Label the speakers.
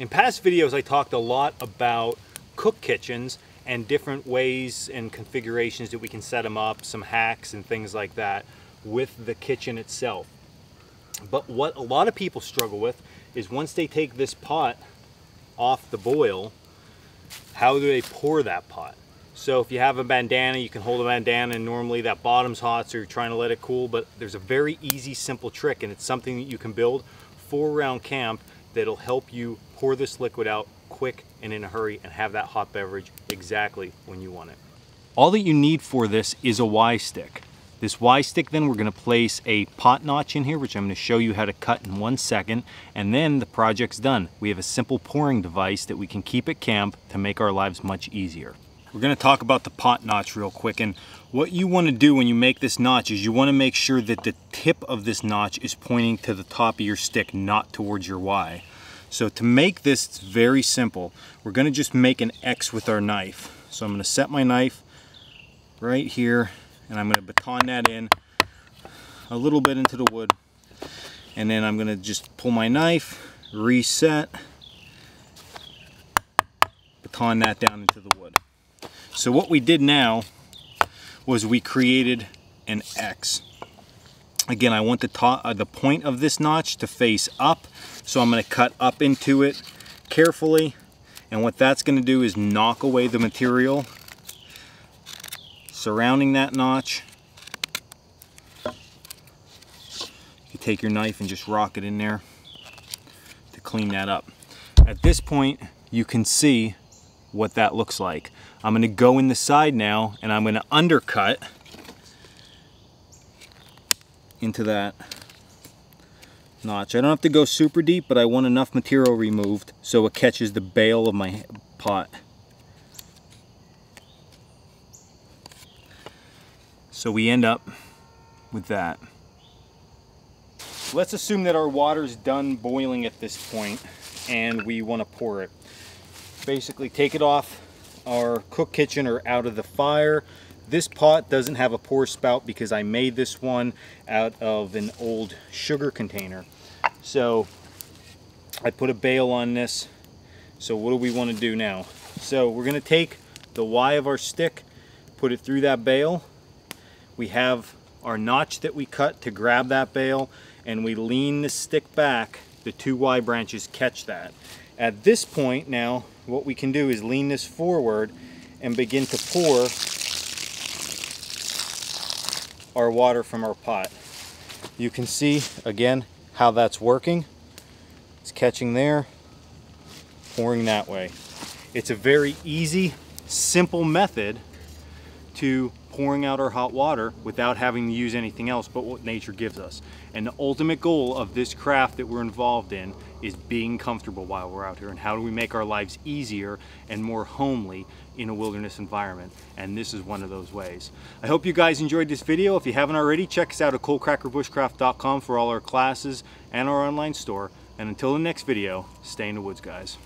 Speaker 1: In past videos, I talked a lot about cook kitchens and different ways and configurations that we can set them up, some hacks and things like that with the kitchen itself. But what a lot of people struggle with is once they take this pot off the boil, how do they pour that pot? So if you have a bandana, you can hold a bandana, and normally that bottom's hot, so you're trying to let it cool, but there's a very easy, simple trick, and it's something that you can build for around camp that'll help you pour this liquid out quick and in a hurry and have that hot beverage exactly when you want it. All that you need for this is a Y stick. This Y stick, then we're going to place a pot notch in here, which I'm going to show you how to cut in 1 second, and then the project's done. We have a simple pouring device that we can keep at camp to make our lives much easier. We're going to talk about the pot notch real quick, and what you want to do when you make this notch is you want to make sure that the tip of this notch is pointing to the top of your stick, not towards your Y. So to make this, it's very simple. We're going to just make an X with our knife. So I'm going to set my knife right here, and I'm going to baton that in a little bit into the wood, and then I'm going to just pull my knife, reset, baton that down into the wood. So what we did now was we created an X. Again, I want the point of this notch to face up, so I'm going to cut up into it carefully, and what that's going to do is knock away the material surrounding that notch. You take your knife and just rock it in there to clean that up. At this point, you can see what that looks like. I'm going to go in the side now, and I'm going to undercut into that notch. I don't have to go super deep, but I want enough material removed so it catches the bail of my pot. So we end up with that. Let's assume that our water's done boiling at this point and we want to pour it. Basically take it off our cook kitchen or out of the fire. This pot doesn't have a pour spout because I made this one out of an old sugar container. So I put a bail on this. So what do we want to do now? So we're going to take the Y of our stick, put it through that bail. We have our notch that we cut to grab that bail, and we lean the stick back. The two Y branches catch that. At this point now, what we can do is lean this forward and begin to pour our water from our pot. You can see again how that's working. It's catching there, pouring that way. It's a very easy, simple method to pouring out our hot water without having to use anything else but what nature gives us. And the ultimate goal of this craft that we're involved in is being comfortable while we're out here, and how do we make our lives easier and more homely in a wilderness environment, and this is one of those ways. I hope you guys enjoyed this video. If you haven't already, check us out at coldcrackerbushcraft.com for all our classes and our online store. And until the next video, stay in the woods, guys.